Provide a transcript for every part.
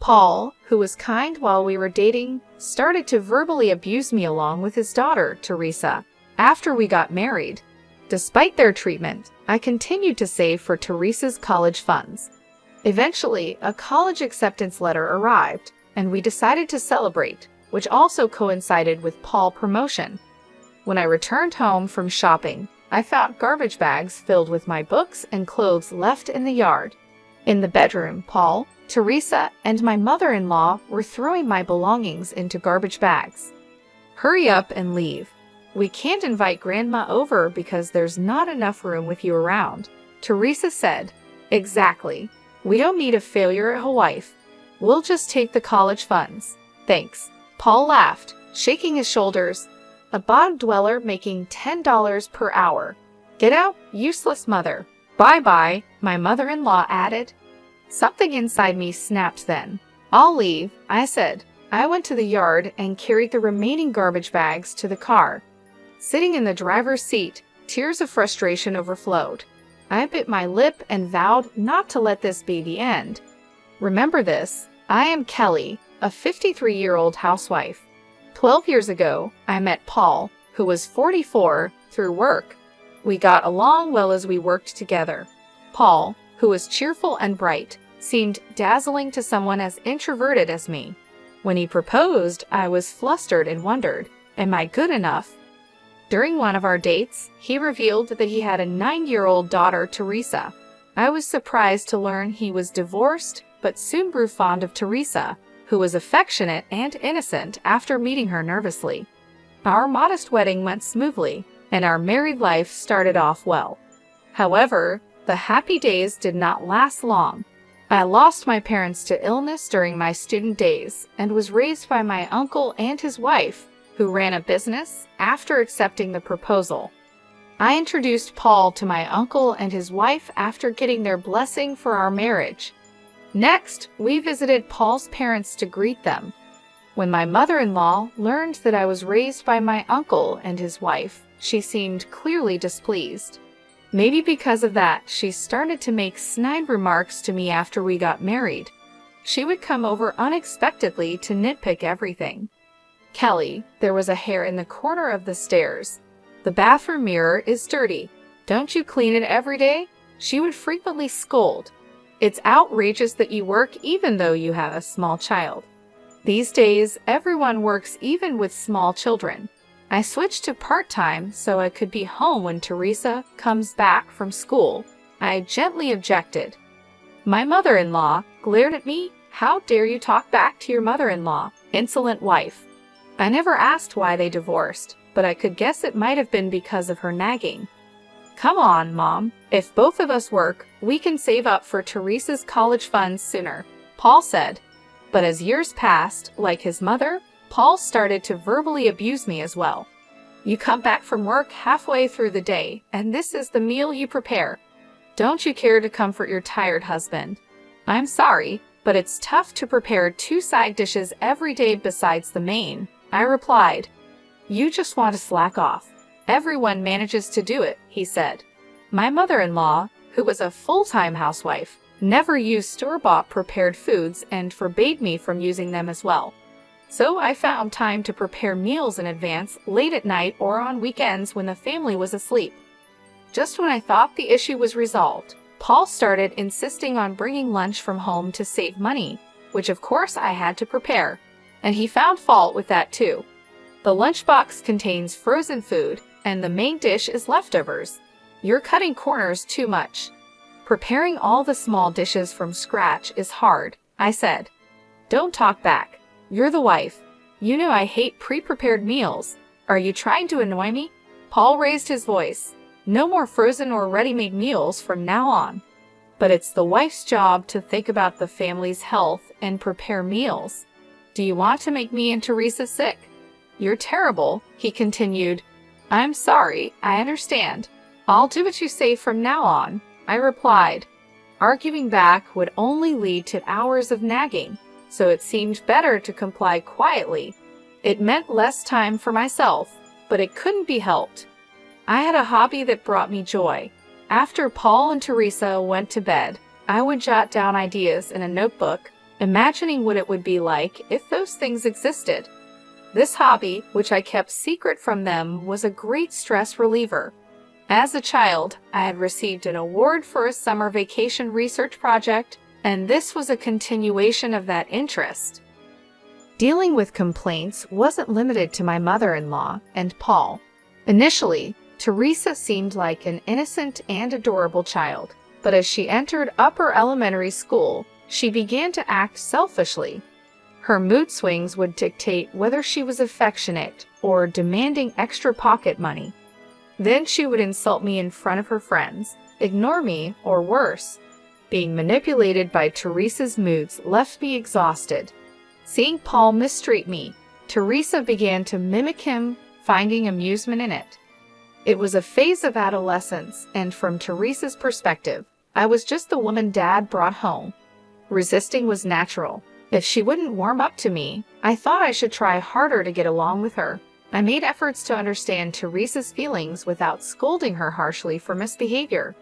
Paul, who was kind while we were dating, started to verbally abuse me along with his daughter, Teresa, after we got married. Despite their treatment, I continued to save for Teresa's college funds. Eventually, a college acceptance letter arrived, and we decided to celebrate, which also coincided with Paul's promotion. When I returned home from shopping, I found garbage bags filled with my books and clothes left in the yard. In the bedroom, Paul, Teresa, and my mother-in-law were throwing my belongings into garbage bags. "Hurry up and leave. We can't invite Grandma over because there's not enough room with you around," Teresa said. "Exactly. We don't need a failure at Hawaii. We'll just take the college funds. Thanks." Paul laughed, shaking his shoulders. "A bottom dweller making $10 per hour. Get out, useless mother." "Bye-bye," my mother-in-law added. Something inside me snapped then. "I'll leave," I said. I went to the yard and carried the remaining garbage bags to the car. Sitting in the driver's seat, tears of frustration overflowed. I bit my lip and vowed not to let this be the end. Remember this, I am Kelly, a 53-year-old housewife. 12 years ago, I met Paul, who was 44, through work. We got along well as we worked together. Paul, who was cheerful and bright, seemed dazzling to someone as introverted as me. When he proposed, I was flustered and wondered, am I good enough? During one of our dates, he revealed that he had a 9-year-old daughter, Teresa. I was surprised to learn he was divorced, but soon grew fond of Teresa, who was affectionate and innocent after meeting her nervously. Our modest wedding went smoothly, and our married life started off well. However, the happy days did not last long. I lost my parents to illness during my student days and was raised by my uncle and his wife, who ran a business, after accepting the proposal. I introduced Paul to my uncle and his wife after getting their blessing for our marriage. Next, we visited Paul's parents to greet them. When my mother-in-law learned that I was raised by my uncle and his wife, she seemed clearly displeased. Maybe because of that, she started to make snide remarks to me after we got married. She would come over unexpectedly to nitpick everything. "Kelly, there was a hair in the corner of the stairs. The bathroom mirror is dirty. Don't you clean it every day?" She would frequently scold. "It's outrageous that you work even though you have a small child." These days, everyone works even with small children. I switched to part-time so I could be home when Teresa comes back from school. I gently objected. My mother-in-law glared at me. "How dare you talk back to your mother-in-law, insolent wife." I never asked why they divorced, but I could guess it might have been because of her nagging. "Come on, Mom. If both of us work, we can save up for Teresa's college funds sooner," Paul said. But as years passed, like his mother, Paul started to verbally abuse me as well. "You come back from work halfway through the day, and this is the meal you prepare. Don't you care to comfort your tired husband? I'm sorry, but it's tough to prepare 2 side dishes every day besides the main," I replied. "You just want to slack off. Everyone manages to do it," he said. My mother-in-law, who was a full-time housewife, never used store-bought prepared foods and forbade me from using them as well. So I found time to prepare meals in advance late at night or on weekends when the family was asleep. Just when I thought the issue was resolved, Paul started insisting on bringing lunch from home to save money, which of course I had to prepare, and he found fault with that too. The lunchbox contains frozen food, and the main dish is leftovers. "You're cutting corners too much. Preparing all the small dishes from scratch is hard," I said. "Don't talk back. You're the wife. You know I hate pre-prepared meals. Are you trying to annoy me?" Paul raised his voice. "No more frozen or ready-made meals from now on. But it's the wife's job to think about the family's health and prepare meals. Do you want to make me and Teresa sick?" "You're terrible," he continued. "I'm sorry, I understand. I'll do what you say from now on," I replied. Arguing back would only lead to hours of nagging, so it seemed better to comply quietly. It meant less time for myself, but it couldn't be helped. I had a hobby that brought me joy. After Paul and Teresa went to bed, I would jot down ideas in a notebook, imagining what it would be like if those things existed. This hobby, which I kept secret from them, was a great stress reliever. As a child, I had received an award for a summer vacation research project, and this was a continuation of that interest. Dealing with complaints wasn't limited to my mother-in-law and Paul. Initially, Teresa seemed like an innocent and adorable child, but as she entered upper elementary school, she began to act selfishly. Her mood swings would dictate whether she was affectionate or demanding extra pocket money. Then she would insult me in front of her friends, ignore me, or worse. Being manipulated by Teresa's moods left me exhausted. Seeing Paul mistreat me, Teresa began to mimic him, finding amusement in it. It was a phase of adolescence, and from Teresa's perspective, I was just the woman Dad brought home. Resisting was natural. If she wouldn't warm up to me, I thought I should try harder to get along with her. I made efforts to understand Teresa's feelings without scolding her harshly for misbehavior.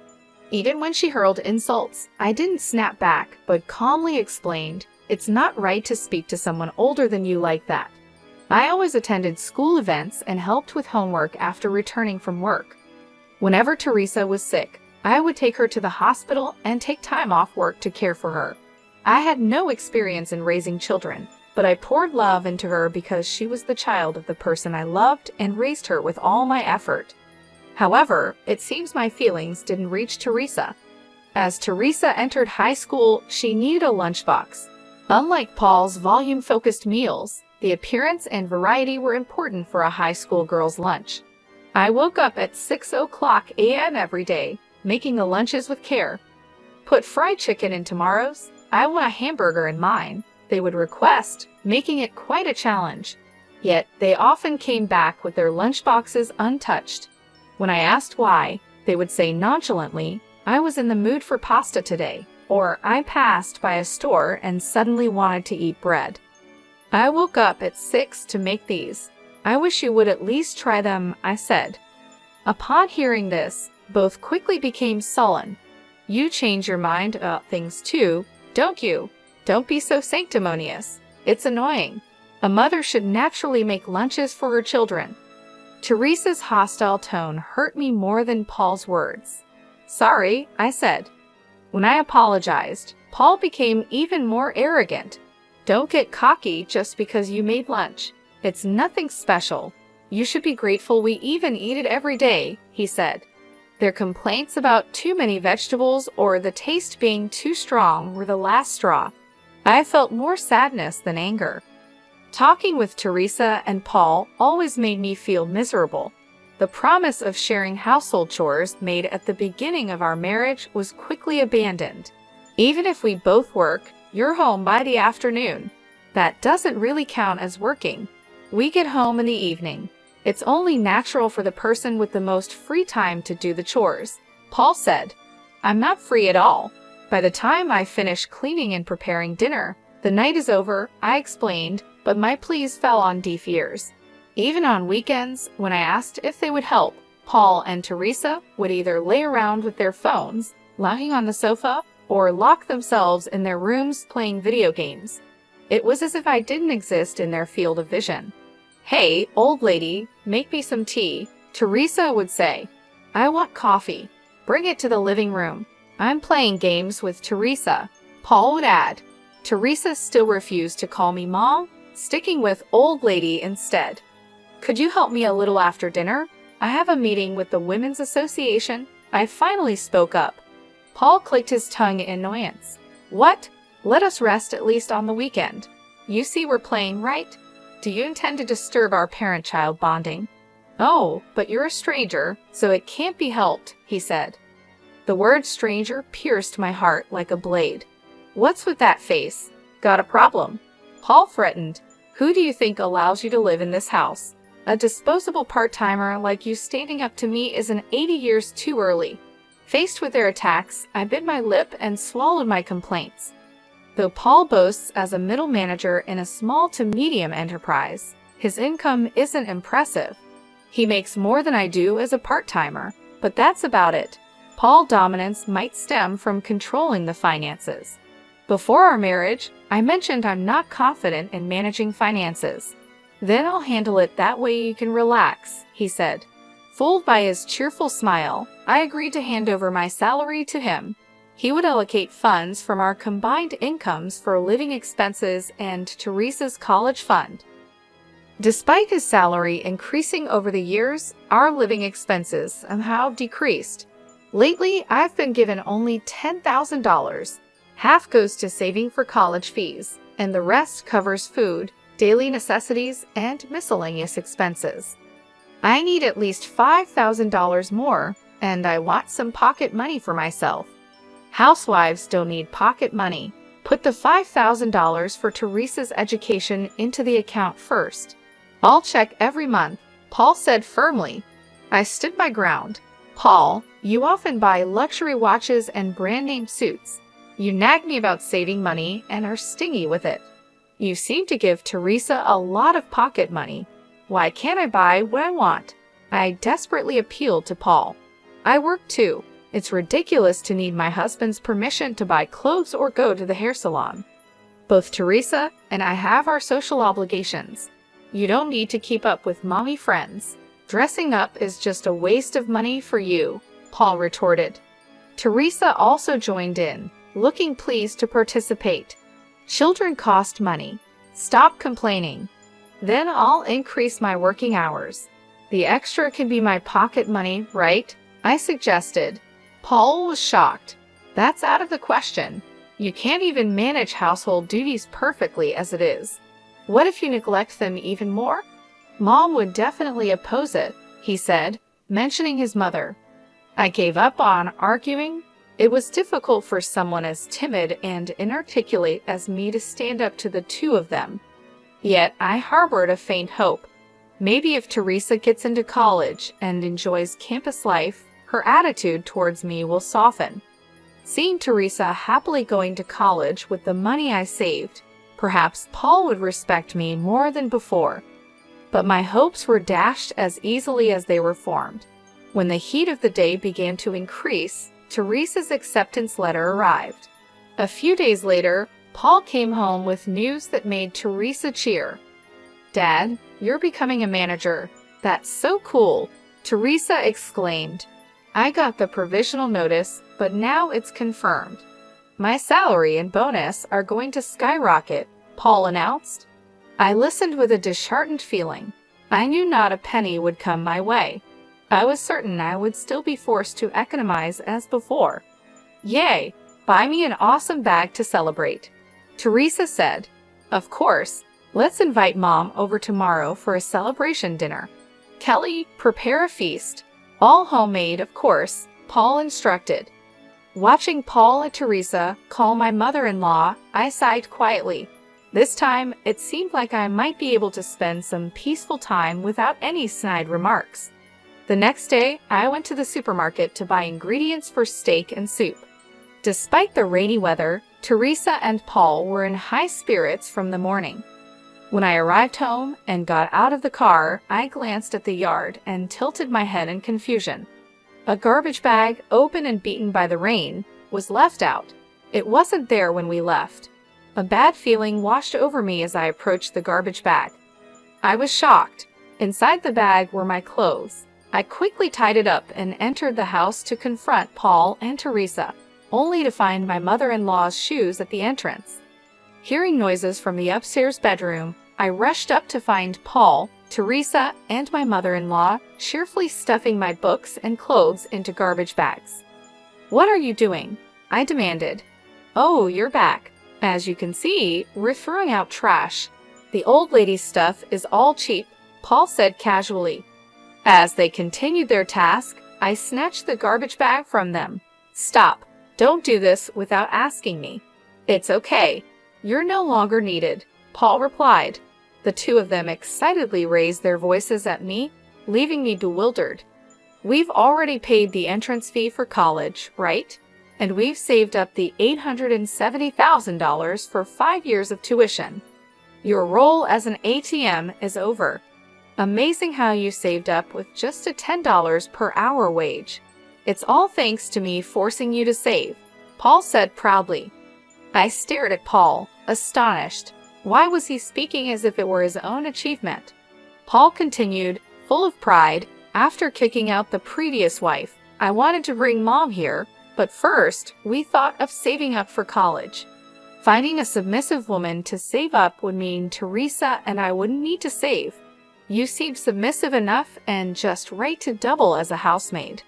Even when she hurled insults, I didn't snap back, but calmly explained, "It's not right to speak to someone older than you like that." I always attended school events and helped with homework after returning from work. Whenever Teresa was sick, I would take her to the hospital and take time off work to care for her. I had no experience in raising children, but I poured love into her because she was the child of the person I loved and raised her with all my effort. However, it seems my feelings didn't reach Teresa. As Teresa entered high school, she needed a lunchbox. Unlike Paul's volume-focused meals, the appearance and variety were important for a high school girl's lunch. I woke up at 6:00 a.m. every day, making the lunches with care. "Put fried chicken in tomorrow's. I want a hamburger in mine," they would request, making it quite a challenge. Yet, they often came back with their lunchboxes untouched. When I asked why, they would say nonchalantly, "I was in the mood for pasta today," or "I passed by a store and suddenly wanted to eat bread." "I woke up at 6 to make these. I wish you would at least try them," I said. Upon hearing this, both quickly became sullen. "You change your mind about things too, don't you? Don't be so sanctimonious. It's annoying. A mother should naturally make lunches for her children." Teresa's hostile tone hurt me more than Paul's words. "Sorry," I said. When I apologized, Paul became even more arrogant. "Don't get cocky just because you made lunch. It's nothing special. You should be grateful we even eat it every day," he said. Their complaints about too many vegetables or the taste being too strong were the last straw. I felt more sadness than anger. Talking with Teresa and Paul always made me feel miserable. The promise of sharing household chores made at the beginning of our marriage was quickly abandoned. Even if we both work, you're home by the afternoon. That doesn't really count as working. We get home in the evening. It's only natural for the person with the most free time to do the chores, Paul said. "I'm not free at all. By the time I finish cleaning and preparing dinner, the night is over," I explained, but my pleas fell on deaf ears. Even on weekends, when I asked if they would help, Paul and Teresa would either lay around with their phones, lying on the sofa, or lock themselves in their rooms playing video games. It was as if I didn't exist in their field of vision. "Hey, old lady, make me some tea," Teresa would say. "I want coffee. Bring it to the living room. I'm playing games with Teresa," Paul would add. Teresa still refused to call me Mom, sticking with old lady instead. "Could you help me a little after dinner? I have a meeting with the Women's Association," I finally spoke up. Paul clicked his tongue in annoyance. "What? Let us rest at least on the weekend. You see we're playing, right? Do you intend to disturb our parent-child bonding?" "Oh, but you're a stranger, so it can't be helped," he said. The word stranger pierced my heart like a blade. "What's with that face? Got a problem?" Paul threatened. "Who do you think allows you to live in this house? A disposable part-timer like you standing up to me isn't 80 years too early." Faced with their attacks, I bit my lip and swallowed my complaints. Though Paul boasts as a middle manager in a small to medium enterprise, his income isn't impressive. He makes more than I do as a part-timer, but that's about it. Paul's dominance might stem from controlling the finances. Before our marriage, I mentioned I'm not confident in managing finances. Then I'll handle it that way you can relax, he said. Fooled by his cheerful smile, I agreed to hand over my salary to him. He would allocate funds from our combined incomes for living expenses and Teresa's college fund. Despite his salary increasing over the years, our living expenses somehow decreased. Lately, I've been given only $10,000. Half goes to saving for college fees, and the rest covers food, daily necessities, and miscellaneous expenses. I need at least $5,000 more, and I want some pocket money for myself. Housewives don't need pocket money. Put the $5,000 for Teresa's education into the account first. I'll check every month, Paul said firmly. I stood my ground. Paul, you often buy luxury watches and brand-name suits. You nag me about saving money and are stingy with it. You seem to give Teresa a lot of pocket money. Why can't I buy what I want? I desperately appealed to Paul. I work too. It's ridiculous to need my husband's permission to buy clothes or go to the hair salon. Both Teresa and I have our social obligations. You don't need to keep up with mommy friends. Dressing up is just a waste of money for you, Paul retorted. Teresa also joined in, looking pleased to participate. Children cost money. Stop complaining. Then I'll increase my working hours. The extra can be my pocket money, right? I suggested. Paul was shocked. That's out of the question. You can't even manage household duties perfectly as it is. What if you neglect them even more? Mom would definitely oppose it, he said, mentioning his mother. I gave up on arguing. It was difficult for someone as timid and inarticulate as me to stand up to the two of them. Yet I harbored a faint hope. Maybe if Teresa gets into college and enjoys campus life, her attitude towards me will soften. Seeing Teresa happily going to college with the money I saved, perhaps Paul would respect me more than before. But my hopes were dashed as easily as they were formed. When the heat of the day began to increase, Teresa's acceptance letter arrived. A few days later, Paul came home with news that made Teresa cheer. Dad, you're becoming a manager. That's so cool, Teresa exclaimed. I got the provisional notice, but now it's confirmed. My salary and bonus are going to skyrocket, Paul announced. I listened with a disheartened feeling. I knew not a penny would come my way. I was certain I would still be forced to economize as before. Yay! Buy me an awesome bag to celebrate. Teresa said. Of course. Let's invite Mom over tomorrow for a celebration dinner. Kelly, prepare a feast. All homemade, of course, Paul instructed. Watching Paul and Teresa call my mother-in-law, I sighed quietly. This time, it seemed like I might be able to spend some peaceful time without any snide remarks. The next day, I went to the supermarket to buy ingredients for steak and soup. Despite the rainy weather, Teresa and Paul were in high spirits from the morning. When I arrived home and got out of the car, I glanced at the yard and tilted my head in confusion. A garbage bag, open and beaten by the rain, was left out. It wasn't there when we left. A bad feeling washed over me as I approached the garbage bag. I was shocked. Inside the bag were my clothes. I quickly tied it up and entered the house to confront Paul and Teresa, only to find my mother-in-law's shoes at the entrance. Hearing noises from the upstairs bedroom, I rushed up to find Paul, Teresa, and my mother-in-law cheerfully stuffing my books and clothes into garbage bags. What are you doing? I demanded. Oh, you're back. As you can see, we're throwing out trash. The old lady's stuff is all cheap, Paul said casually. As they continued their task, I snatched the garbage bag from them. Stop. Don't do this without asking me. It's okay. You're no longer needed, Paul replied. The two of them excitedly raised their voices at me, leaving me bewildered. We've already paid the entrance fee for college, right? And we've saved up the $870,000 for 5 years of tuition. Your role as an ATM is over. Amazing how you saved up with just a $10 per hour wage. It's all thanks to me forcing you to save, Paul said proudly. I stared at Paul, astonished. Why was he speaking as if it were his own achievement? Paul continued, full of pride, after kicking out the previous wife. I wanted to bring Mom here, but first, we thought of saving up for college. Finding a submissive woman to save up would mean Teresa and I wouldn't need to save. You seem submissive enough and just right to double as a housemaid.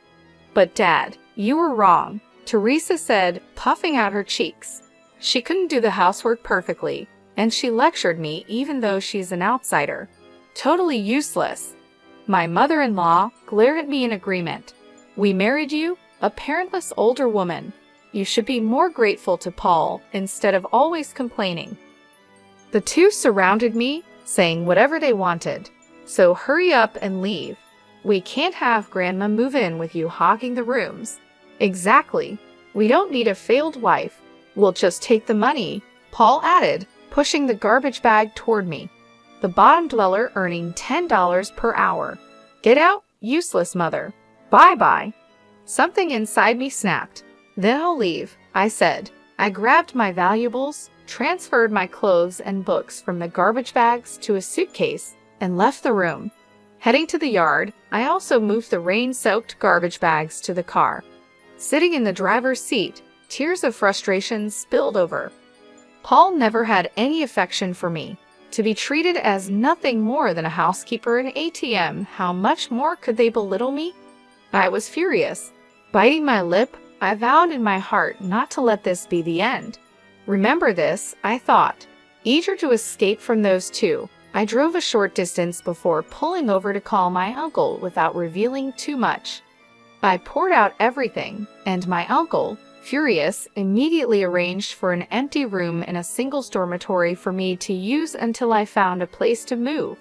But Dad, you were wrong, Teresa said, puffing out her cheeks. She couldn't do the housework perfectly, and she lectured me even though she's an outsider. Totally useless. My mother-in-law glared at me in agreement. We married you, a parentless older woman. You should be more grateful to Paul instead of always complaining. The two surrounded me, saying whatever they wanted. So hurry up and leave. We can't have Grandma move in with you hogging the rooms. Exactly. We don't need a failed wife. We'll just take the money, Paul added, pushing the garbage bag toward me. The bottom dweller earning $10 per hour. Get out, useless mother. Bye-bye. Something inside me snapped. Then I'll leave, I said. I grabbed my valuables, transferred my clothes and books from the garbage bags to a suitcase, and left the room. Heading to the yard, I also moved the rain-soaked garbage bags to the car. Sitting in the driver's seat, tears of frustration spilled over. Paul never had any affection for me. To be treated as nothing more than a housekeeper and ATM, how much more could they belittle me? I was furious. Biting my lip, I vowed in my heart not to let this be the end. Remember this, I thought. Eager to escape from those two, I drove a short distance before pulling over to call my uncle without revealing too much. I poured out everything, and my uncle, furious, immediately arranged for an empty room in a singles dormitory for me to use until I found a place to move.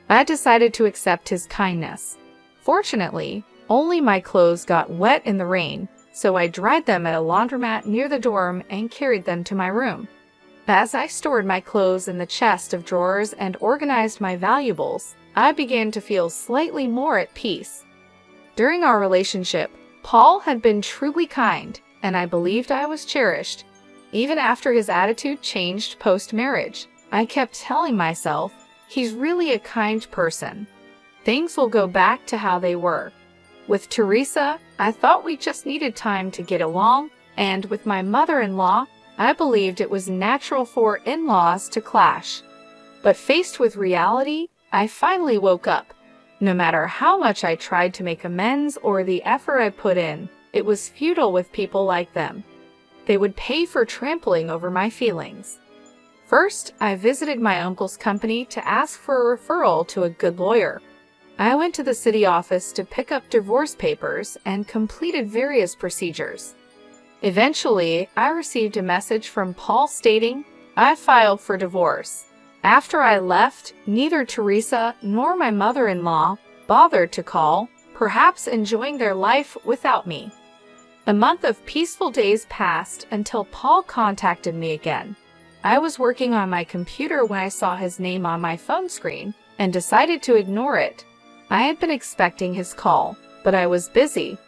I decided to accept his kindness. Fortunately, only my clothes got wet in the rain, so I dried them at a laundromat near the dorm and carried them to my room. As I stored my clothes in the chest of drawers and organized my valuables, I began to feel slightly more at peace. During our relationship, Paul had been truly kind, and I believed I was cherished. Even after his attitude changed post-marriage, I kept telling myself, he's really a kind person. Things will go back to how they were. With Teresa, I thought we just needed time to get along, and with my mother-in-law, I believed it was natural for in-laws to clash. But faced with reality, I finally woke up. No matter how much I tried to make amends or the effort I put in, it was futile with people like them. They would pay for trampling over my feelings. First, I visited my uncle's company to ask for a referral to a good lawyer. I went to the city office to pick up divorce papers and completed various procedures. Eventually, I received a message from Paul stating, I filed for divorce. After I left, neither Teresa nor my mother-in-law bothered to call, perhaps enjoying their life without me. A month of peaceful days passed until Paul contacted me again. I was working on my computer when I saw his name on my phone screen and decided to ignore it. I had been expecting his call, but I was busy.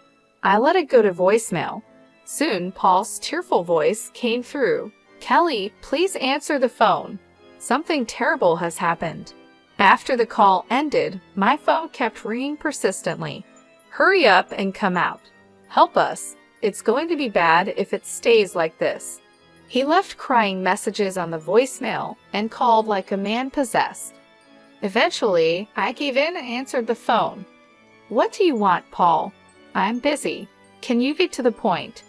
I let it go to voicemail. Soon, Paul's tearful voice came through. Kelly, please answer the phone. Something terrible has happened. After the call ended, my phone kept ringing persistently. Hurry up and come out. Help us. It's going to be bad if it stays like this. He left crying messages on the voicemail and called like a man possessed. Eventually, I gave in and answered the phone. What do you want, Paul? I'm busy. Can you get to the point?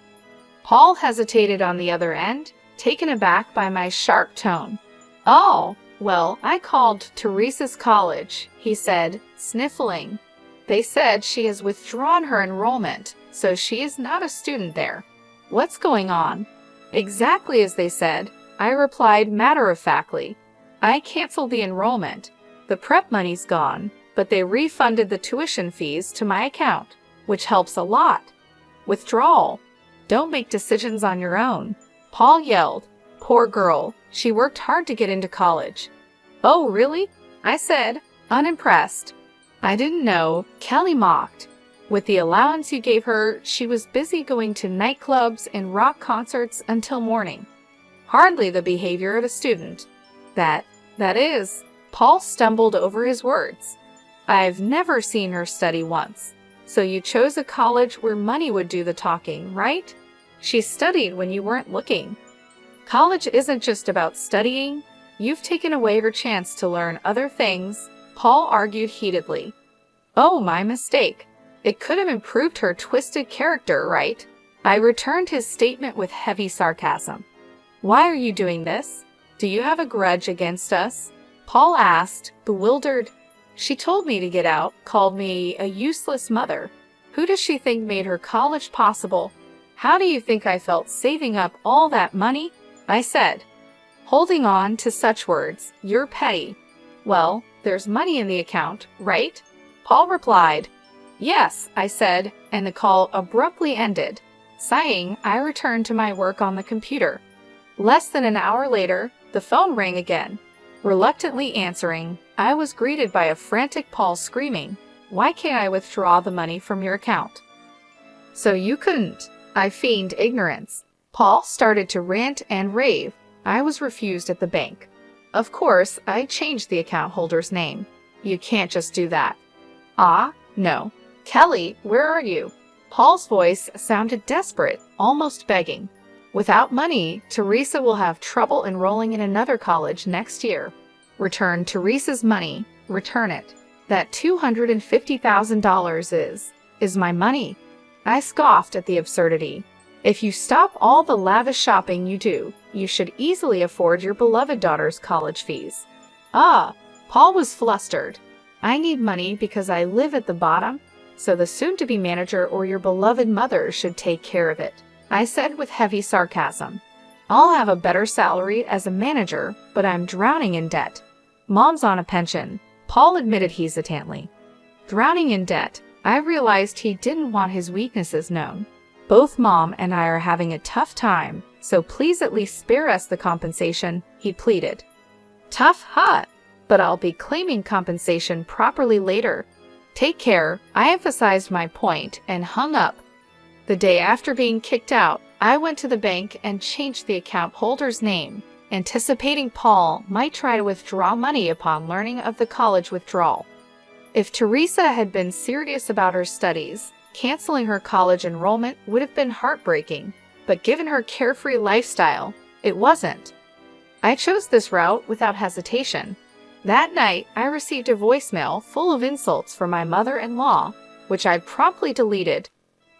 Paul hesitated on the other end, taken aback by my sharp tone. Oh, well, I called Teresa's college, he said, sniffling. They said she has withdrawn her enrollment, so she is not a student there. What's going on? Exactly as they said, I replied matter-of-factly. I canceled the enrollment. The prep money's gone, but they refunded the tuition fees to my account, which helps a lot. Withdrawal. Don't make decisions on your own. Paul yelled. Poor girl, she worked hard to get into college. Oh, really? I said, unimpressed. I didn't know, Kelly mocked. With the allowance you gave her, she was busy going to nightclubs and rock concerts until morning. Hardly the behavior of a student. That is, Paul stumbled over his words. I've never seen her study once. So you chose a college where money would do the talking, right? She studied when you weren't looking. College isn't just about studying. You've taken away her chance to learn other things, Paul argued heatedly. Oh, my mistake. It could have improved her twisted character, right? I returned his statement with heavy sarcasm. Why are you doing this? Do you have a grudge against us? Paul asked, bewildered. She told me to get out, called me a useless mother. Who does she think made her college possible? How do you think I felt saving up all that money? I said. Holding on to such words, you're petty. Well, there's money in the account, right? Paul replied. Yes, I said, and the call abruptly ended. Sighing, I returned to my work on the computer. Less than an hour later, the phone rang again. Reluctantly answering, I was greeted by a frantic Paul screaming, "Why can't I withdraw the money from your account?" So you couldn't. I feigned ignorance. Paul started to rant and rave. I was refused at the bank. Of course, I changed the account holder's name. You can't just do that. Ah, no. Kelly, where are you? Paul's voice sounded desperate, almost begging. Without money, Teresa will have trouble enrolling in another college next year. Return Teresa's money. Return it. That $250,000 is my money. I scoffed at the absurdity. If you stop all the lavish shopping you do, you should easily afford your beloved daughter's college fees. Ah, Paul was flustered. I need money because I live at the bottom, so the soon-to-be manager or your beloved mother should take care of it, I said with heavy sarcasm. I'll have a better salary as a manager, but I'm drowning in debt. Mom's on a pension, Paul admitted hesitantly. Drowning in debt, I realized he didn't want his weaknesses known. Both Mom and I are having a tough time, so please at least spare us the compensation, he pleaded. Tough, huh? But I'll be claiming compensation properly later. Take care, I emphasized my point and hung up. The day after being kicked out, I went to the bank and changed the account holder's name, anticipating Paul might try to withdraw money upon learning of the college withdrawal. If Teresa had been serious about her studies, canceling her college enrollment would have been heartbreaking, but given her carefree lifestyle, it wasn't. I chose this route without hesitation. That night, I received a voicemail full of insults from my mother-in-law, which I promptly deleted.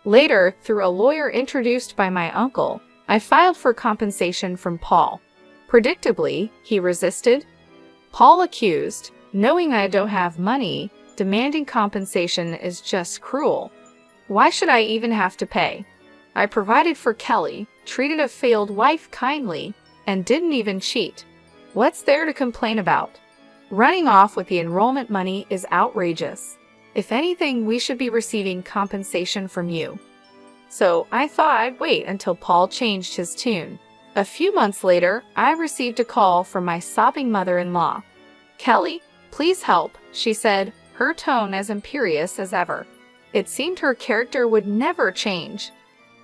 Later, through a lawyer introduced by my uncle, I filed for compensation from Paul. Predictably, he resisted. Paul accused, knowing I don't have money, demanding compensation is just cruel. Why should I even have to pay? I provided for Kelly, treated a failed wife kindly, and didn't even cheat. What's there to complain about? Running off with the enrollment money is outrageous. If anything, we should be receiving compensation from you. So I thought I'd wait until Paul changed his tune. A few months later, I received a call from my sobbing mother-in-law. Kelly, please help, she said, her tone as imperious as ever. It seemed her character would never change.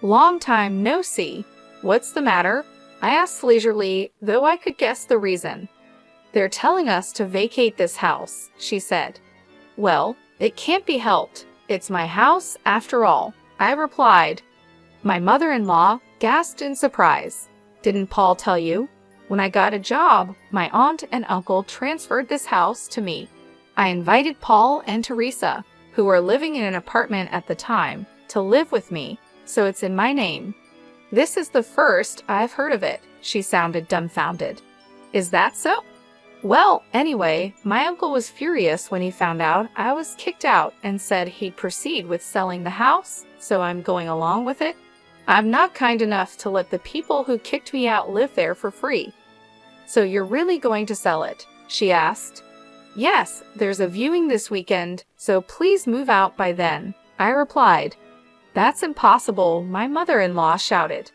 Long time no see. What's the matter? I asked leisurely, though I could guess the reason. They're telling us to vacate this house, she said. Well, it can't be helped. It's my house after all, I replied. My mother-in-law gasped in surprise. Didn't Paul tell you? When I got a job, my aunt and uncle transferred this house to me. I invited Paul and Teresa, who were living in an apartment at the time, to live with me, so it's in my name. This is the first I've heard of it, she sounded dumbfounded. Is that so? Well, anyway, my uncle was furious when he found out I was kicked out and said he'd proceed with selling the house, so I'm going along with it. I'm not kind enough to let the people who kicked me out live there for free. So you're really going to sell it? She asked. Yes, there's a viewing this weekend, so please move out by then, I replied. That's impossible, my mother-in-law shouted.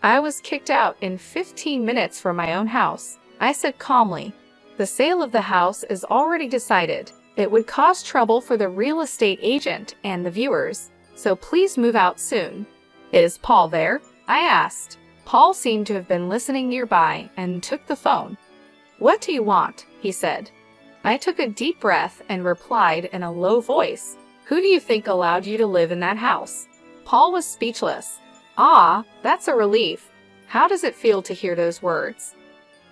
I was kicked out in 15 minutes from my own house, I said calmly. The sale of the house is already decided. It would cause trouble for the real estate agent and the viewers, so please move out soon. Is Paul there? I asked. Paul seemed to have been listening nearby and took the phone. "What do you want?" he said. I took a deep breath and replied in a low voice, "Who do you think allowed you to live in that house?" Paul was speechless. "Ah, that's a relief. How does it feel to hear those words?"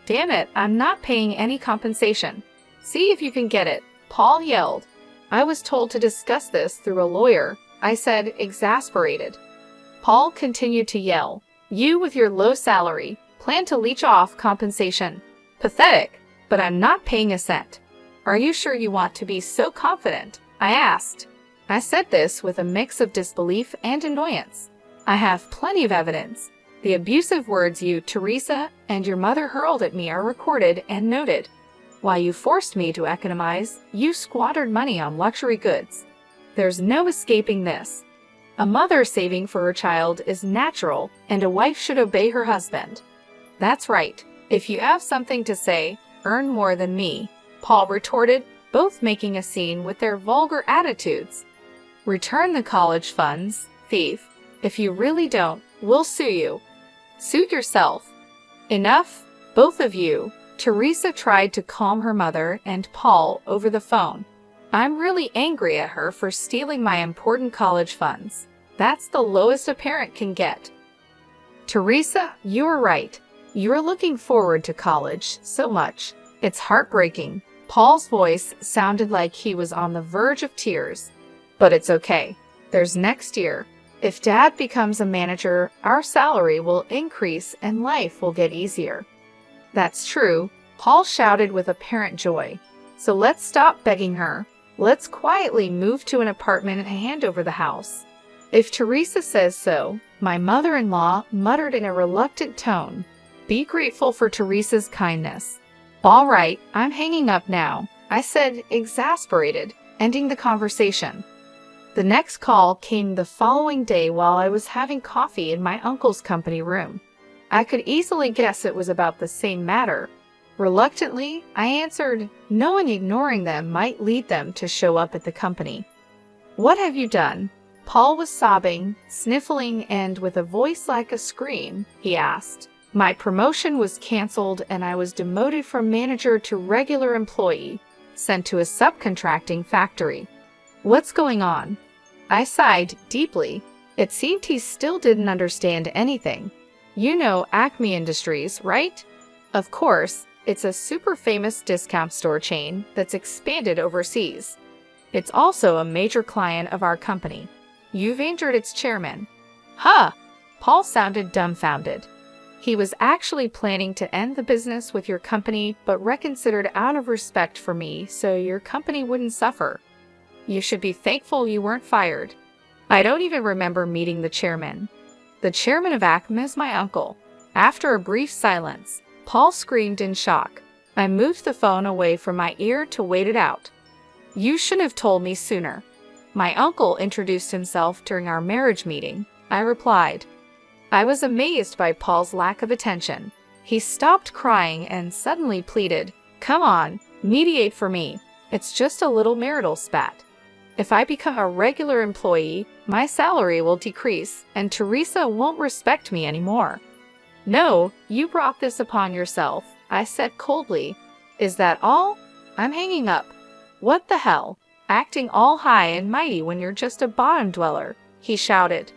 "Damn it, I'm not paying any compensation. See if you can get it," Paul yelled. "I was told to discuss this through a lawyer," I said, exasperated. Paul continued to yell, "You with your low salary plan to leech off compensation. Pathetic, but I'm not paying a cent." "Are you sure you want to be so confident?" I asked. I said this with a mix of disbelief and annoyance. "I have plenty of evidence. The abusive words you, Teresa, and your mother hurled at me are recorded and noted. While you forced me to economize, you squandered money on luxury goods. There's no escaping this. A mother saving for her child is natural, and a wife should obey her husband." "That's right. If you have something to say, earn more than me," Paul retorted, both making a scene with their vulgar attitudes. "Return the college funds, thief. If you really don't, we'll sue you." "Suit yourself." "Enough, both of you." Teresa tried to calm her mother and Paul over the phone. "I'm really angry at her for stealing my important college funds. That's the lowest a parent can get." "Teresa, you're right. You're looking forward to college so much. It's heartbreaking." Paul's voice sounded like he was on the verge of tears. "But it's okay. There's next year. If Dad becomes a manager, our salary will increase and life will get easier." "That's true," Paul shouted with apparent joy. "So let's stop begging her. Let's quietly move to an apartment and hand over the house." "If Teresa says so," my mother-in-law muttered in a reluctant tone. "Be grateful for Teresa's kindness." "All right, I'm hanging up now," I said, exasperated, ending the conversation. The next call came the following day while I was having coffee in my uncle's company room. I could easily guess it was about the same matter. Reluctantly, I answered, knowing ignoring them might lead them to show up at the company. "What have you done?" Paul was sobbing, sniffling, and with a voice like a scream, he asked. "My promotion was canceled and I was demoted from manager to regular employee, sent to a subcontracting factory." "What's going on?" I sighed deeply. It seemed he still didn't understand anything. "You know Acme Industries, right?" "Of course. It's a super famous discount store chain that's expanded overseas. It's also a major client of our company. You've injured its chairman." "Huh!" Paul sounded dumbfounded. "He was actually planning to end the business with your company, but reconsidered out of respect for me so your company wouldn't suffer. You should be thankful you weren't fired." "I don't even remember meeting the chairman." "The chairman of Acme is my uncle." After a brief silence, Paul screamed in shock. I moved the phone away from my ear to wait it out. "You shouldn't have told me sooner." "My uncle introduced himself during our marriage meeting," I replied. I was amazed by Paul's lack of attention. He stopped crying and suddenly pleaded, "Come on, mediate for me. It's just a little marital spat. If I become a regular employee, my salary will decrease and Teresa won't respect me anymore." "No, you brought this upon yourself," I said coldly. "Is that all? I'm hanging up." "What the hell? Acting all high and mighty when you're just a bottom dweller," he shouted.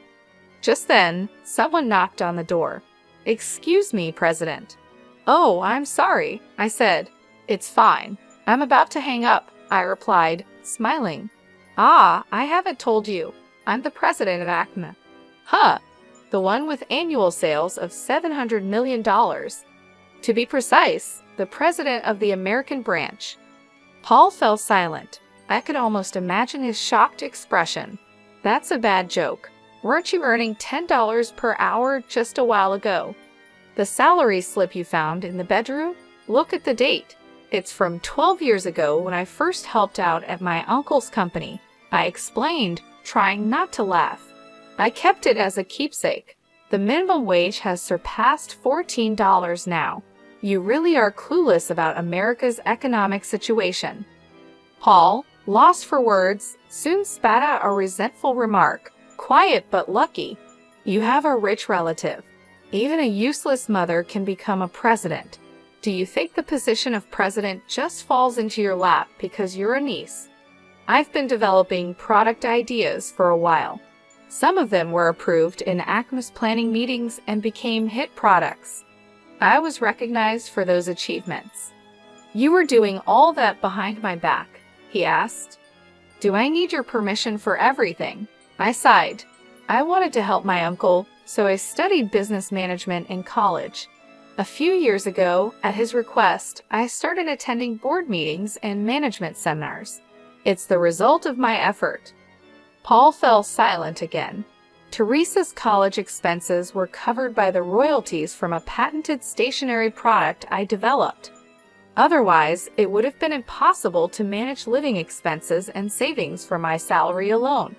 Just then, someone knocked on the door. "Excuse me, President." "Oh, I'm sorry," I said. "It's fine. I'm about to hang up," I replied, smiling. "Ah, I haven't told you. I'm the president of Acme." "Huh. The one with annual sales of $700 million. To be precise, the president of the American branch." Paul fell silent. I could almost imagine his shocked expression. "That's a bad joke. Weren't you earning $10 per hour just a while ago?" "The salary slip you found in the bedroom? Look at the date. It's from 12 years ago when I first helped out at my uncle's company," I explained, trying not to laugh. "I kept it as a keepsake. The minimum wage has surpassed $14 now. You really are clueless about America's economic situation." Paul, lost for words, soon spat out a resentful remark. "Quiet but lucky. You have a rich relative." Even a useless mother can become a president. Do you think the position of president just falls into your lap because you're a niece? I've been developing product ideas for a while. Some of them were approved in ACMA's planning meetings and became hit products. I was recognized for those achievements. You were doing all that behind my back, he asked. Do I need your permission for everything? I sighed. I wanted to help my uncle, so I studied business management in college. A few years ago, at his request, I started attending board meetings and management seminars. It's the result of my effort. Paul fell silent again. Teresa's college expenses were covered by the royalties from a patented stationery product I developed. Otherwise, it would have been impossible to manage living expenses and savings from my salary alone.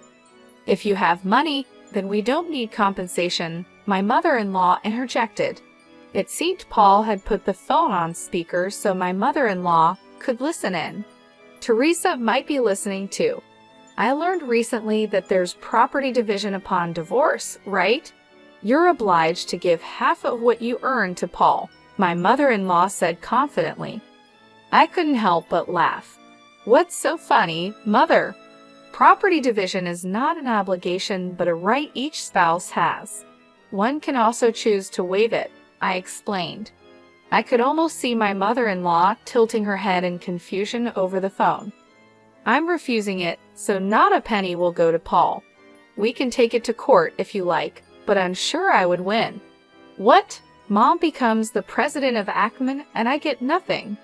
If you have money, then we don't need compensation, my mother-in-law interjected. It seemed Paul had put the phone on speaker so my mother-in-law could listen in. Teresa might be listening too. I learned recently that there's property division upon divorce, right? You're obliged to give half of what you earn to Paul, my mother-in-law said confidently. I couldn't help but laugh. What's so funny, mother? Property division is not an obligation but a right each spouse has. One can also choose to waive it, I explained. I could almost see my mother-in-law tilting her head in confusion over the phone. I'm refusing it, so not a penny will go to Paul. We can take it to court if you like, but I'm sure I would win. What? Mom becomes the president of ACMA and I get nothing?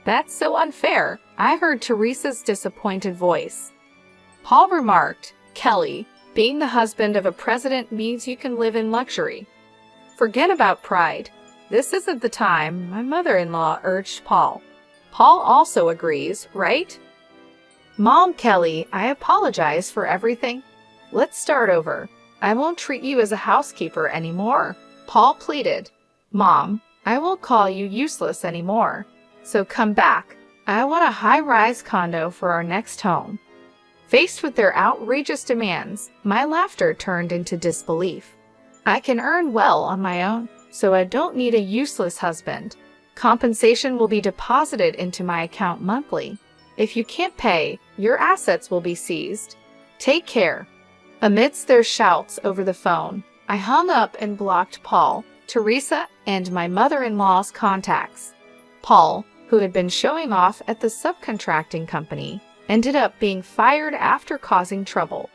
That's so unfair, I heard Teresa's disappointed voice. Paul remarked, Kelly, being the husband of a president means you can live in luxury. Forget about pride. This isn't the time, my mother-in-law urged Paul. Paul also agrees, right? Mom, Kelly, I apologize for everything. Let's start over. I won't treat you as a housekeeper anymore, Paul pleaded. Mom, I won't call you useless anymore. So come back. I want a high-rise condo for our next home. Faced with their outrageous demands, my laughter turned into disbelief. I can earn well on my own, so I don't need a useless husband. Compensation will be deposited into my account monthly. If you can't pay, your assets will be seized. Take care. Amidst their shouts over the phone, I hung up and blocked Paul, Teresa, and my mother-in-law's contacts. Paul, who had been showing off at the subcontracting company, ended up being fired after causing trouble.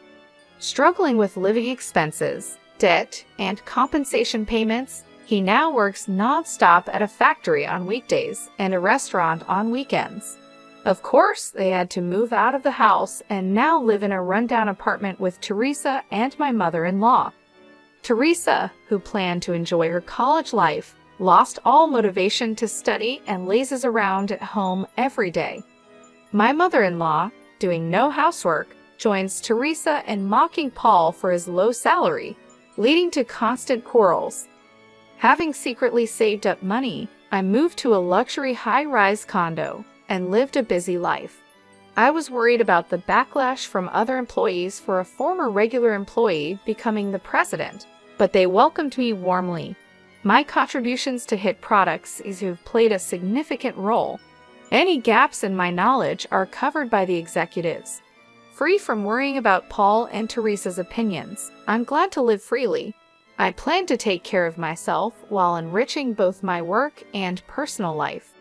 Struggling with living expenses, debt, and compensation payments, he now works non-stop at a factory on weekdays and a restaurant on weekends. Of course, they had to move out of the house and now live in a rundown apartment with Teresa and my mother-in-law. Teresa, who planned to enjoy her college life, lost all motivation to study and lazes around at home every day. My mother-in-law, doing no housework, joins Teresa in mocking Paul for his low salary, leading to constant quarrels. Having secretly saved up money, I moved to a luxury high-rise condo and lived a busy life. I was worried about the backlash from other employees for a former regular employee becoming the president, but they welcomed me warmly. My contributions to hit products have played a significant role. Any gaps in my knowledge are covered by the executives. Free from worrying about Paul and Teresa's opinions, I'm glad to live freely. I plan to take care of myself while enriching both my work and personal life.